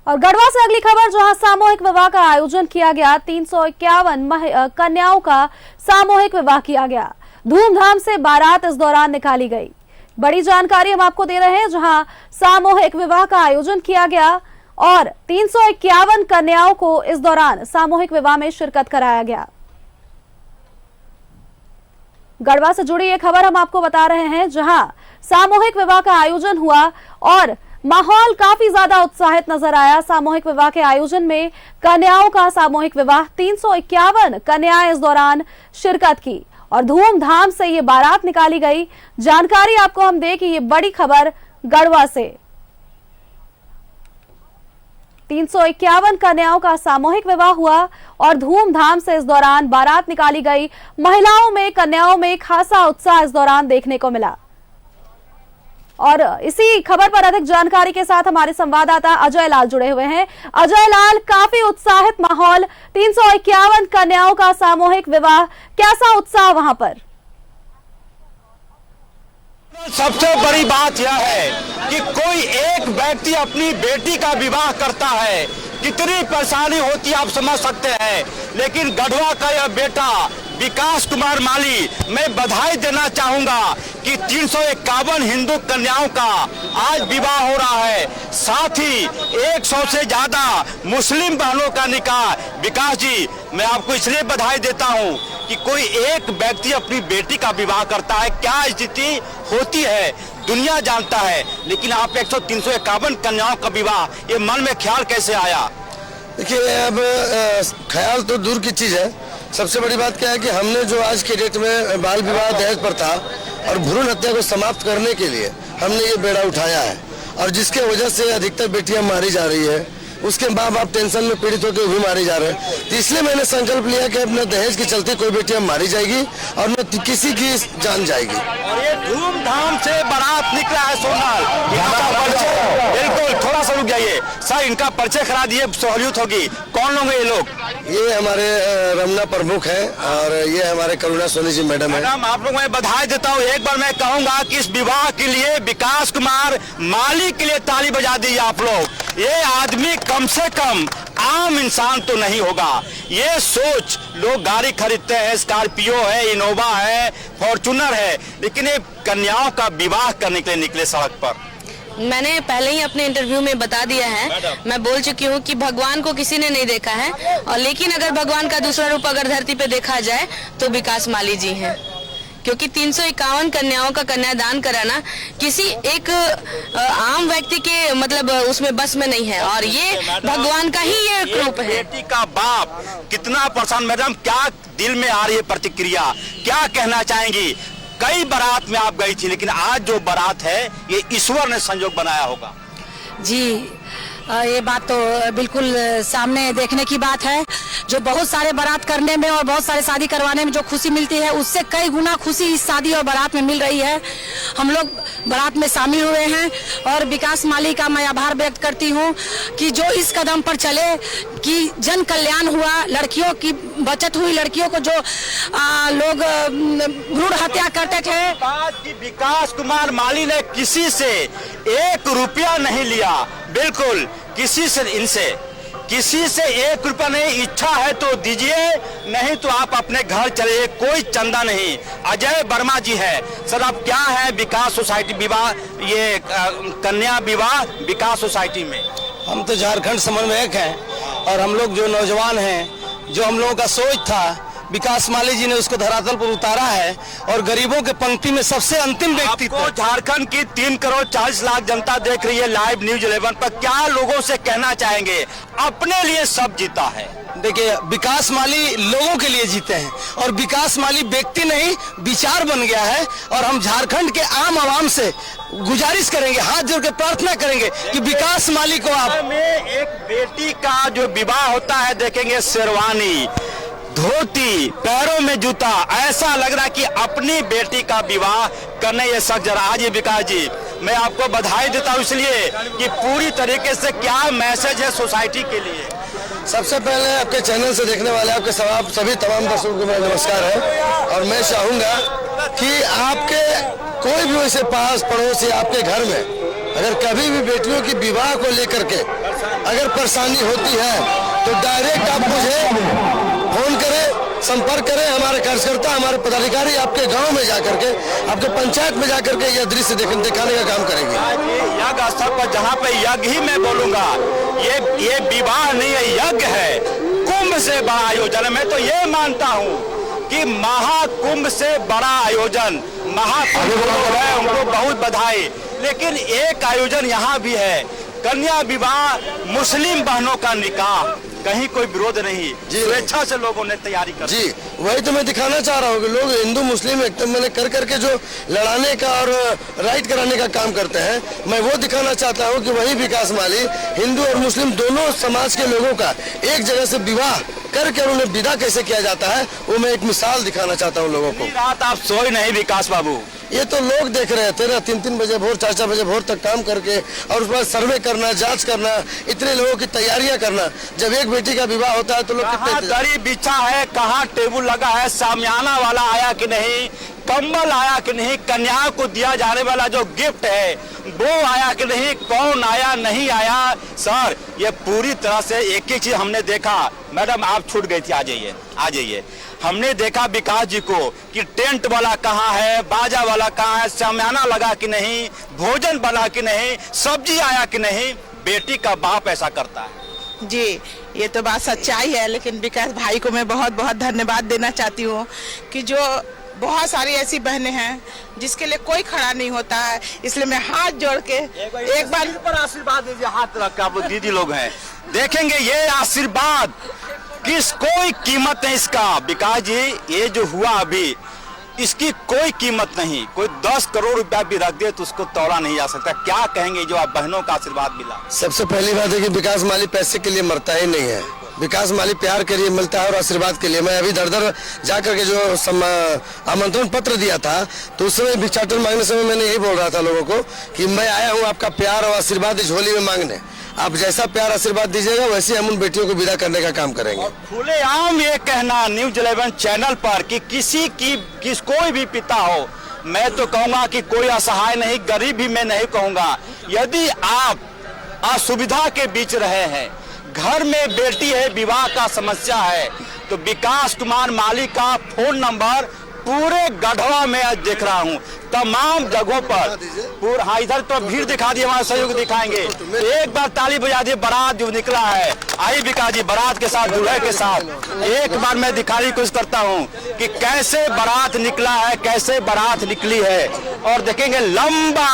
और गढ़वा से अगली खबर, जहां सामूहिक विवाह का आयोजन किया गया। 351 कन्याओं का सामूहिक विवाह किया गया। धूमधाम से बारात इस दौरान निकाली गई। बड़ी जानकारी हम आपको दे रहे हैं, जहां सामूहिक विवाह का आयोजन किया गया और 351 कन्याओं को इस दौरान सामूहिक विवाह में शिरकत कराया गया। गढ़वा से जुड़ी ये खबर हम आपको बता रहे हैं, जहां सामूहिक विवाह का आयोजन हुआ और माहौल काफी ज्यादा उत्साहित नजर आया। सामूहिक विवाह के आयोजन में कन्याओं का सामूहिक विवाह, 351 कन्याएं इस दौरान शिरकत की और धूमधाम से ये बारात निकाली गई। जानकारी आपको हम दें कि ये बड़ी खबर गढ़वा से। 351 कन्याओं का सामूहिक विवाह हुआ और धूमधाम से इस दौरान बारात निकाली गई। महिलाओं में, कन्याओं में खासा उत्साह इस दौरान देखने को मिला। और इसी खबर पर अधिक जानकारी के साथ हमारे संवाददाता अजय लाल जुड़े हुए हैं। अजय लाल, काफी उत्साहित माहौल, 351 कन्याओं का सामूहिक विवाह, कैसा उत्साह वहां पर? सबसे बड़ी बात यह है कि कोई एक व्यक्ति अपनी बेटी का विवाह करता है, कितनी परेशानी होती है आप समझ सकते हैं। लेकिन गढ़वा का यह बेटा विकास कुमार माली, मैं बधाई देना चाहूंगा कि 351 हिंदू कन्याओं का आज विवाह हो रहा है। साथ ही 100 से ज्यादा मुस्लिम बहनों का निकाह। विकास जी, मैं आपको इसलिए बधाई देता हूं कि कोई एक व्यक्ति अपनी बेटी का विवाह करता है। क्या स्थिति होती है दुनिया जानता है, लेकिन आप 351 कन्याओं का विवाह, ये मन में ख्याल कैसे आया? देखिए, अब ख्याल तो दूर की चीज है। सबसे बड़ी बात क्या है कि हमने जो आज के डेट में बाल विवाह दहेज प्रथा और भ्रूण हत्या को समाप्त करने के लिए हमने ये बेड़ा उठाया है, और जिसके वजह से अधिकतर बेटियां मारी जा रही है, उसके माँ बाप टेंशन में पीड़ित होकर भी मारे जा रहे हैं। तो इसलिए मैंने संकल्प लिया कि अपने दहेज के चलते कोई बेटियां मारी जाएगी और न किसी की जान जाएगी। और ये धूमधाम से बारात निकला है सोनाल, इनका परिचय बिल्कुल, थोड़ा सा रुक जाइए सर, इनका परिचय करा दिए, सहूलियत होगी। कौन लोग हैं ये लोग? ये हमारे रमना प्रमुख है और ये हमारे करुणा सोनी जी मैडम है। मैडम, आप लोग मैं बधाई देता हूँ। एक बार मैं कहूँगा कि इस विवाह के लिए विकास कुमार माली के लिए ताली बजा दीजिए आप लोग। ये आदमी कम से कम आम इंसान तो नहीं होगा। ये सोच, लोग गाड़ी खरीदते हैं, स्कॉर्पियो है, इनोवा है, फॉर्चूनर है, लेकिन ये कन्याओं का विवाह करने के लिए निकले सड़क पर। मैंने पहले ही अपने इंटरव्यू में बता दिया है, मैं बोल चुकी हूँ कि भगवान को किसी ने नहीं देखा है, और लेकिन अगर भगवान का दूसरा रूप अगर धरती पे देखा जाए तो विकास माली जी हैं, क्योंकि 351 कन्याओं का कन्यादान कराना किसी एक आम व्यक्ति के मतलब उसमें बस में नहीं है, और ये भगवान का ही ये रूप है। बेटी का बाप कितना परेशान। मैडम, क्या दिल में आ रही है प्रतिक्रिया, क्या कहना चाहेंगी? कई बारात में आप गई थी, लेकिन आज जो बारात है ये ईश्वर ने संयोग बनाया होगा। जी, ये बात तो बिल्कुल सामने देखने की बात है। जो बहुत सारे बारात करने में और बहुत सारे शादी करवाने में जो खुशी मिलती है, उससे कई गुना खुशी इस शादी और बारात में मिल रही है। हम लोग बारात में शामिल हुए हैं और विकास माली का मैं आभार व्यक्त करती हूँ कि जो इस कदम पर चले कि जन कल्याण हुआ, लड़कियों की बचत हुई, लड़कियों को जो लोग भ्रूण हत्या करते थे। बात कि विकास कुमार माली ने किसी से 1 रुपया नहीं लिया, बिल्कुल किसी से, इनसे किसी से 1 रुपया नहीं। इच्छा है तो दीजिए, नहीं तो आप अपने घर चलिए, कोई चंदा नहीं। अजय वर्मा जी है सर, आप क्या है विकास सोसाइटी विवाह, ये कन्या विवाह विकास सोसाइटी में? हम तो झारखंड समन्वयक हैं, और हम लोग जो नौजवान हैं, जो हम लोगों का सोच था, विकास माली जी ने उसको धरातल पर उतारा है, और गरीबों के पंक्ति में सबसे अंतिम व्यक्ति को झारखंड की 3 करोड़ 40 लाख जनता देख रही है लाइव न्यूज 11 पर। क्या लोगों से कहना चाहेंगे? अपने लिए सब जीता है। देखिए, विकास माली लोगों के लिए जीते हैं, और विकास माली व्यक्ति नहीं विचार बन गया है। और हम झारखंड के आम आवाम से गुजारिश करेंगे, हाथ जोड़ के प्रार्थना करेंगे कि विकास माली को आप में एक बेटी का जो विवाह होता है, देखेंगे शेरवानी, धोती, पैरों में जूता, ऐसा लग रहा है कि अपनी बेटी का विवाह करने ये शख्स जरा। आज ये विकास जी, मैं आपको बधाई देता हूँ इसलिए कि पूरी तरीके से क्या मैसेज है सोसाइटी के लिए? सबसे पहले आपके चैनल से देखने वाले आपके सभी तमाम दर्शकों को मेरा नमस्कार है, और मैं चाहूंगा कि आपके कोई भी वैसे पास पड़ोस या आपके घर में अगर कभी भी बेटियों की विवाह को लेकर के अगर परेशानी होती है तो डायरेक्ट आप मुझे फोन करें, संपर्क करें। हमारे कार्यकर्ता, हमारे पदाधिकारी आपके गांव में जाकर के, आपके पंचायत में जाकर के यह दृश्य दिखाने का काम करेंगे। यज्ञ स्थल पर जहाँ पे यज्ञ ही मैं बोलूंगा, ये विवाह नहीं है, यज्ञ है। कुंभ से बड़ा आयोजन, मैं तो ये मानता हूँ कि महाकुंभ से बड़ा आयोजन, महाकुंभ है, उनको बहुत बधाई। लेकिन एक आयोजन यहाँ भी है, कन्या विवाह, मुस्लिम बहनों का निकाह, कहीं कोई विरोध नहीं, स्वेच्छा से लोगों ने तैयारी कर जी। वही तो मैं दिखाना चाह रहा हूँ कि लोग हिंदू मुस्लिम एकदम मैंने कर करके जो लड़ाने का और राइट कराने का काम करते हैं, मैं वो दिखाना चाहता हूँ कि वही विकास माली हिंदू और मुस्लिम दोनों समाज के लोगों का एक जगह से विवाह करके उन्हें विदा कैसे किया जाता है, वो मैं एक मिसाल दिखाना चाहता हूँ लोगों को। रात आप सोए नहीं विकास बाबू, ये तो लोग देख रहे थे ना, 3-3 बजे भोर, 4-4 बजे भोर तक काम करके और उसके बाद सर्वे करना, जांच करना, इतने लोगों की तैयारियां करना। जब एक बेटी का विवाह होता है तो लोग कहाँ दरी बिछा है, कहाँ टेबल लगा है, सामियाना वाला आया कि नहीं, कंबल आया कि नहीं, कन्या को दिया जाने वाला जो गिफ्ट है वो आया कि नहीं, कौन आया नहीं आया। सर ये पूरी तरह से एक ही चीज हमने देखा। मैडम आप छूट गई थी, आ जाइए आ जाइए। हमने देखा विकास जी को कि टेंट वाला कहाँ है, बाजा वाला कहाँ है, सामियाना लगा कि नहीं, भोजन बना कि नहीं, सब्जी आया कि नहीं। बेटी का बाप ऐसा करता है। जी, ये तो बात सच्चाई है, लेकिन विकास भाई को मैं बहुत बहुत धन्यवाद देना चाहती हूँ कि जो बहुत सारी ऐसी बहनें हैं जिसके लिए कोई खड़ा नहीं होता है, इसलिए मैं हाथ जोड़ के एक बार पर आशीर्वाद दीजिए, हाथ रख आप दीदी लोग हैं, देखेंगे ये आशीर्वाद किस कोई कीमत नहीं इसका। विकास जी ये जो हुआ अभी, इसकी कोई कीमत नहीं, कोई 10 करोड़ रुपया भी रख दे तो उसको तोड़ा नहीं जा सकता। क्या कहेंगे जो आप बहनों का आशीर्वाद मिला? सबसे पहली बात है कि विकास माली पैसे के लिए मरता ही नहीं है, विकास माली प्यार के लिए मिलता है और आशीर्वाद के लिए। मैं अभी दर जाकर के जो आमंत्रण पत्र दिया था तो उस समय भिक्षाटन मांगने समय मैंने यही बोल रहा था लोगों को कि मैं आया हूँ आपका प्यार और आशीर्वाद इस झोली में मांगने। आप जैसा प्यार आशीर्वाद दीजिएगा वैसे हम उन बेटियों को विदा करने का काम करेंगे। खुलेआम ये कहना न्यूज 11 चैनल पर कि कोई भी पिता हो, मैं तो कहूंगा कि कोई असहाय नहीं, गरीब भी मैं नहीं कहूंगा। यदि आप असुविधा के बीच रहे हैं, घर में बेटी है, विवाह का समस्या है, तो विकास कुमार माली का फोन नंबर पूरे गढ़वा में आज देख रहा हूँ, तमाम जगहों पर हाँ इधर तो भीड़ दिखा दी, हमारा सहयोग दिखाएंगे। एक बार ताली बजा दी, बारात जो निकला है, आई विकास जी बारात के साथ, दूल्हे के साथ। एक बार मैं दिखाने की कोशिश करता हूँ कि कैसे बारात निकला है, कैसे बारात निकली है, और देखेंगे लंबा।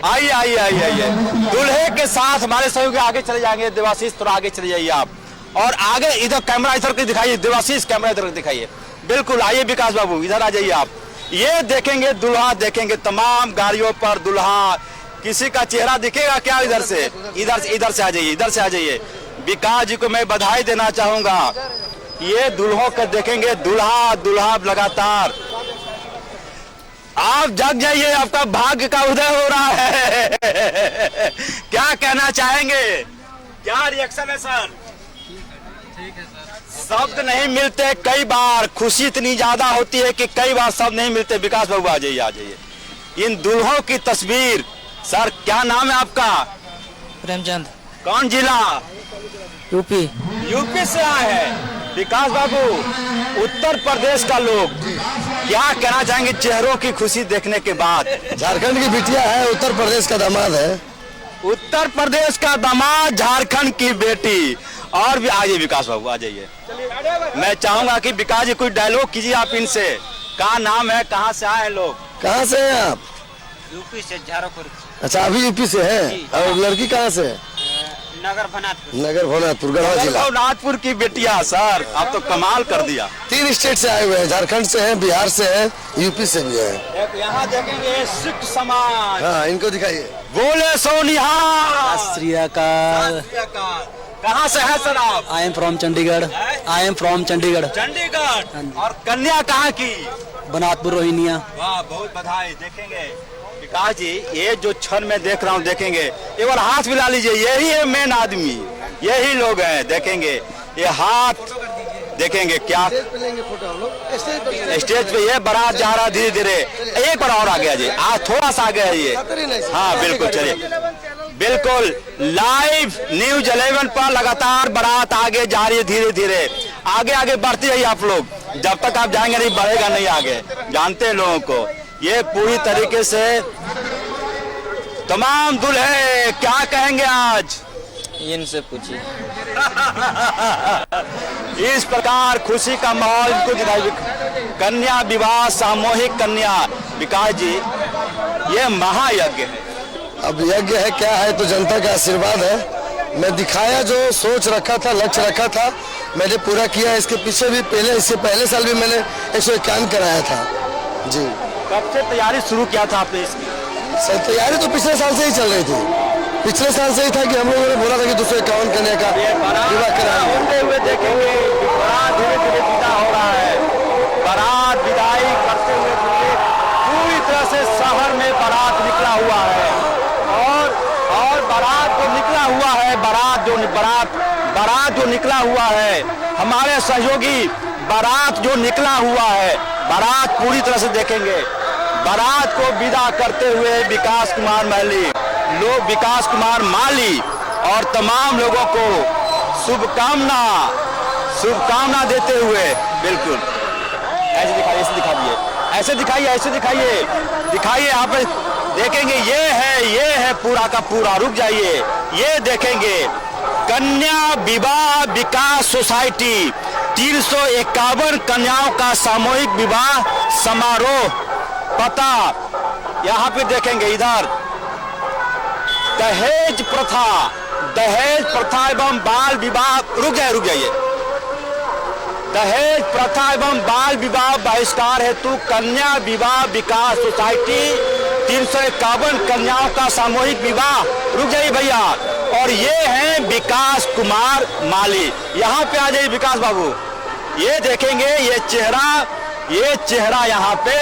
आइए आइए आइए आइए, दूल्हे के साथ हमारे सहयोगी आगे चले जाएंगे। देवाशीष थोड़ा आगे चले जाइए आप, और आगे इधर कैमरा इधर के दिखाइए, देवाशीष कैमरा इधर दिखाइए। बिल्कुल आइए विकास बाबू इधर आ जाइए आप। ये देखेंगे दुल्हा, देखेंगे तमाम गाड़ियों पर दुल्हा, किसी का चेहरा दिखेगा क्या इधर से? इधर से आ जाइए, इधर से आ जाइए। विकास जी को मैं बधाई देना चाहूंगा। ये दुल्हों को देखेंगे, दुल्हा दुल्हा लगातार। आप जग जाइए, आपका भाग्य का उदय हो रहा है। क्या कहना चाहेंगे, क्या रिएक्शन है सर? शब्द नहीं मिलते, कई बार खुशी इतनी ज्यादा होती है कि कई बार शब्द नहीं मिलते। विकास बाबू आ जाइए आ जाइए। इन दुल्हों की तस्वीर। सर क्या नाम है आपका? प्रेमचंद। कौन जिला? यूपी। यूपी से आए हैं विकास बाबू, उत्तर प्रदेश का लोग। क्या कहना चाहेंगे चेहरों की खुशी देखने के बाद? झारखंड की बिटिया है, उत्तर प्रदेश का दामाद है। उत्तर प्रदेश का दामाद, झारखंड की बेटी। और भी आइए विकास बाबू आ जाइए। मैं चाहूंगा कि विकास जी कोई डायलॉग कीजिए आप इनसे। क्या नाम है, कहाँ से आए हैं लोग? कहाँ से हैं आप? यूपी से, झारखंड। अच्छा अभी यूपी से हैं, और लड़की कहाँ से है? नगर भनातपुर। नगर भनातपुर, गढ़वा जिला। भनातपुर की बेटिया। सर आप तो कमाल कर दिया। 3 स्टेट से आए हुए हैं, झारखंड से हैं, बिहार से हैं, यूपी से भी है। यहाँ देखेंगे सिख समाज। हाँ इनको दिखाइए। बोले सोनिहार। श्री अकाल। कहाँ से है सर आप? I am from Chandigarh. I am from Chandigarh. Chandigarh. और कन्या कहाँ की? बनातपुर रोहिनिया। वाह बहुत बधाई। देखेंगे विकास जी, ये जो क्षण में देख रहा हूँ, देखेंगे एक बार हाथ मिला लीजिए, यही है मेन आदमी, यही लोग हैं। देखेंगे ये हाथ, देखेंगे क्या स्टेज पे ये बारात जा रहा धीरे धीरे। एक बार और आगे आ जाइए, आज थोड़ा सा आगे आइए। हाँ बिल्कुल चलिए। बिल्कुल लाइव न्यूज 11 पर लगातार बारात आगे जा रही है, धीरे धीरे आगे आगे बढ़ती रही आप लोग, जब तक आप जाएंगे नहीं बढ़ेगा नहीं आगे, जानते हैं लोगों को। ये पूरी तरीके से तमाम दूल्हे क्या कहेंगे आज, इनसे पूछिए। इस प्रकार खुशी का माहौल इनको दिखाई। कन्या विवाह सामूहिक कन्या, विकास जी ये महायज्ञ है। अब यज्ञ है क्या है तो जनता का आशीर्वाद है। मैं दिखाया जो सोच रखा था, लक्ष्य रखा था, मैंने पूरा किया। इसके पीछे भी इससे पहले साल भी मैंने 151 कराया था जी। कब से तैयारी शुरू किया था आपने इसकी? सर तैयारी तो पिछले साल से ही चल रही थी। पिछले साल से ही था कि हम लोगों ने बोला था कि 251 कन्या का विवाह कराएंगे। होते हुए देखेंगे बारात धीरे धीरे विदा हो रहा है। बारात विदाई करते हुए पूरी तरह से शहर में बारात निकला हुआ है और बारात जो निकला हुआ है, बारात जो निकला हुआ है, हमारे सहयोगी बारात जो निकला हुआ है, बारात पूरी तरह से देखेंगे। बारात को विदा करते हुए विकास कुमार माली और तमाम लोगों को शुभकामना देते हुए, बिल्कुल ऐसे दिखाइए आप देखेंगे। ये है पूरा का पूरा, रुक जाइए, ये देखेंगे कन्या विवाह विकास सोसाइटी 351 कन्याओं का सामूहिक विवाह समारोह। पता यहाँ पे देखेंगे, इधर दहेज प्रथा एवं बाल विवाह, रुक जाइए। दहेज प्रथा एवं बाल विवाह बहिष्कार हेतु कन्या विवाह विकास सोसाइटी 351 कन्याओं का सामूहिक विवाह, रुक जाइए भैया। और ये हैं विकास कुमार माली, यहाँ पे आ जाइए विकास बाबू। ये देखेंगे ये चेहरा यहाँ पे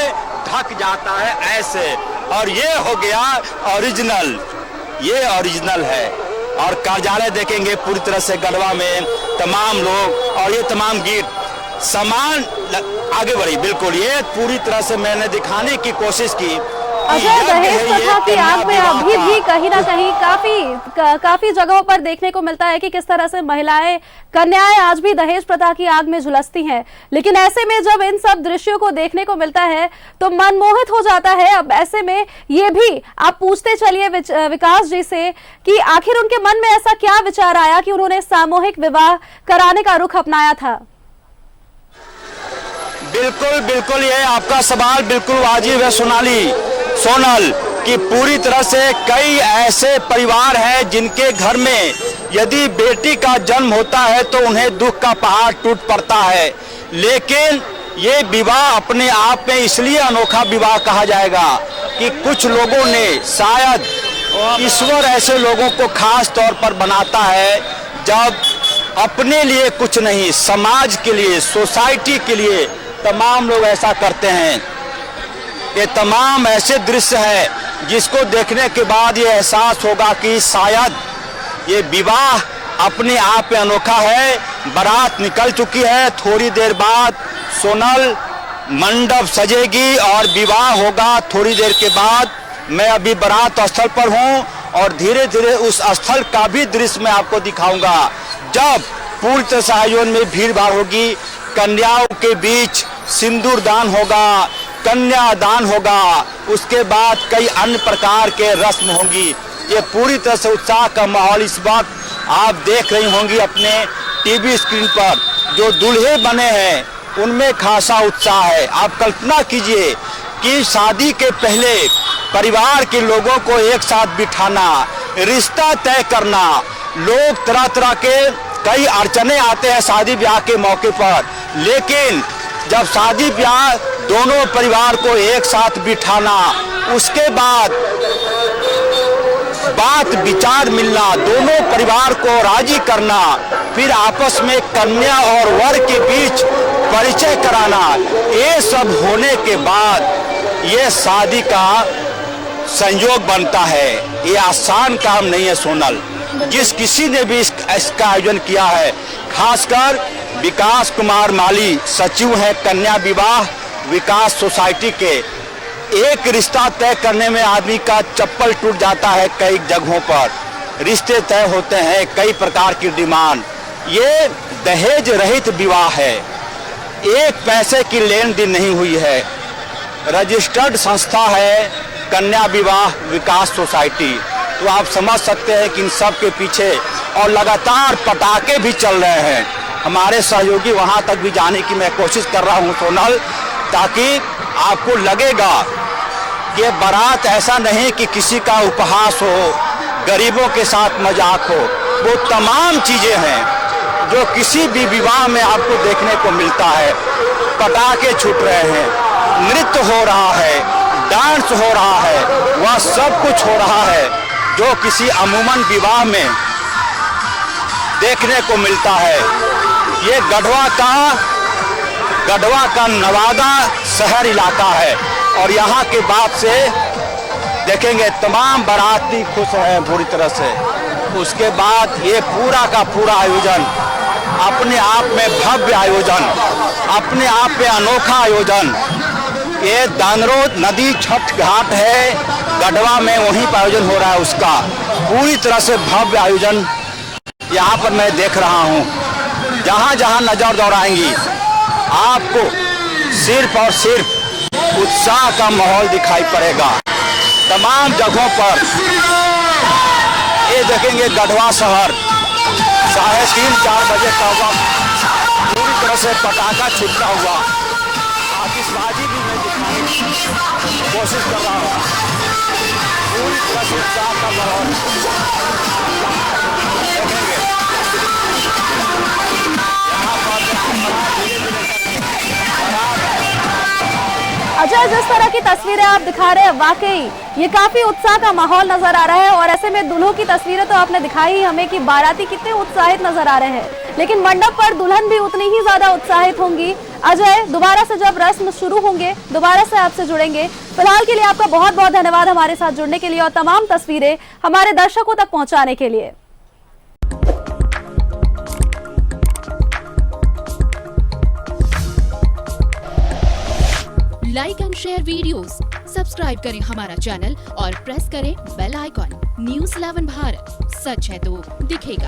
ढक जाता है ऐसे, और ये हो गया ओरिजिनल, ये ओरिजिनल है। और कार्यालय देखेंगे पूरी तरह से गढ़वा में तमाम लोग और ये तमाम गीत सामान आगे बढ़ी, बिल्कुल ये पूरी तरह से मैंने दिखाने की कोशिश की। अजय, दहेज प्रथा की आग में अभी भी कहीं ना कहीं काफी जगहों पर देखने को मिलता है कि किस तरह से महिलाएं, कन्याएं आज भी दहेज प्रथा की आग में झुलसती हैं। लेकिन ऐसे में जब इन सब दृश्यों को देखने को मिलता है तो मनमोहित हो जाता है। अब ऐसे में ये भी आप पूछते चलिए विकास जी से कि आखिर उनके मन में ऐसा क्या विचार आया कि उन्होंने सामूहिक विवाह कराने का रुख अपनाया था। बिल्कुल ये आपका सवाल बिल्कुल वाजिब है सोनल, कि पूरी तरह से कई ऐसे परिवार हैं जिनके घर में यदि बेटी का जन्म होता है तो उन्हें दुख का पहाड़ टूट पड़ता है। लेकिन ये विवाह अपने आप में इसलिए अनोखा विवाह कहा जाएगा कि कुछ लोगों ने, शायद ईश्वर ऐसे लोगों को खास तौर पर बनाता है जब अपने लिए कुछ नहीं, समाज के लिए, सोसाइटी के लिए तमाम लोग ऐसा करते हैं। ये तमाम ऐसे दृश्य है जिसको देखने के बाद ये एहसास होगा कि शायद ये विवाह अपने आप में अनोखा है। बारात निकल चुकी है, थोड़ी देर बाद सोनल मंडप सजेगी और विवाह होगा थोड़ी देर के बाद। मैं अभी बारात स्थल पर हूँ और धीरे धीरे उस स्थल का भी दृश्य मैं आपको दिखाऊंगा जब पूरी तरह से आयोजन में भीड़ भाड़ होगी। कन्याओं के बीच सिंदूर दान होगा, कन्यादान होगा, उसके बाद कई अन्य प्रकार के रस्म होंगी। ये पूरी तरह से उत्साह का माहौल इस वक्त आप देख रही होंगी अपने टीवी स्क्रीन पर। जो दूल्हे बने हैं उनमें खासा उत्साह है। आप कल्पना कीजिए कि शादी के पहले परिवार के लोगों को एक साथ बिठाना, रिश्ता तय करना, लोग तरह तरह के कई अड़चने आते हैं शादी ब्याह के मौके पर, लेकिन जब शादी ब्याह दोनों परिवार को एक साथ बिठाना, उसके बाद बात विचार मिलना, दोनों परिवार को राजी करना, फिर आपस में कन्या और वर के बीच परिचय कराना, ये सब होने के बाद ये शादी का संयोग बनता है। ये आसान काम नहीं है सोनल। जिस किसी ने भी इसका आयोजन किया है, खासकर विकास कुमार माली सचिव हैं कन्या विवाह विकास सोसाइटी के, एक रिश्ता तय करने में आदमी का चप्पल टूट जाता है कई जगहों पर। रिश्ते तय होते हैं, कई प्रकार की डिमांड। ये दहेज रहित विवाह है, एक पैसे की लेन देन नहीं हुई है। रजिस्टर्ड संस्था है कन्या विवाह विकास सोसाइटी। तो आप समझ सकते हैं कि इन सब के पीछे और लगातार पटाखे भी चल रहे हैं। हमारे सहयोगी वहां तक भी जाने की मैं कोशिश कर रहा हूं सोनल, ताकि आपको लगेगा कि बारात ऐसा नहीं कि किसी का उपहास हो, गरीबों के साथ मजाक हो। वो तमाम चीजें हैं जो किसी भी विवाह में आपको देखने को मिलता है। पटाखे छूट रहे हैं, नृत्य हो रहा है, डांस हो रहा है, वह सब कुछ हो रहा है जो किसी अमूमन विवाह में देखने को मिलता है। ये गढ़वा का नवादा शहर इलाका है और यहाँ के बाद से देखेंगे तमाम बाराती खुश हैं पूरी तरह से। उसके बाद ये पूरा का पूरा आयोजन अपने आप में भव्य आयोजन, अपने आप में अनोखा आयोजन। ये दानरोद नदी छठ घाट है गढ़वा में, वहीं पर आयोजन हो रहा है उसका। पूरी तरह से भव्य आयोजन यहाँ पर मैं देख रहा हूँ। जहाँ जहाँ नजर दौड़ाएंगी आपको सिर्फ और सिर्फ उत्साह का माहौल दिखाई पड़ेगा। तमाम जगहों पर ये देखेंगे गढ़वा शहर 3:30-4 बजे का वक्त पूरी तरह से पटाखा छूटता हुआ, आतिशबाजी भी मैं दिखाने की कोशिश कर रहा हूँ। पूरी तरह से उत्साह का माहौल देखेंगे। यहाँ पर अजय, जिस तरह की तस्वीरें आप दिखा रहे हैं, वाकई ये काफी उत्साह का माहौल नजर आ रहा है। और ऐसे में दुल्हों की तस्वीरें तो आपने दिखाई हमें कि बाराती कितने उत्साहित नजर आ रहे हैं, लेकिन मंडप पर दुल्हन भी उतनी ही ज्यादा उत्साहित होंगी। अजय, दोबारा से जब रस्म शुरू होंगे दोबारा से आपसे जुड़ेंगे। फिलहाल के लिए आपका बहुत बहुत धन्यवाद हमारे साथ जुड़ने के लिए और तमाम तस्वीरें हमारे दर्शकों तक पहुंचाने के लिए। Like and share videos, subscribe करें हमारा चैनल और प्रेस करें बेल आइकॉन। न्यूज़ 11 भारत, सच है तो दिखेगा।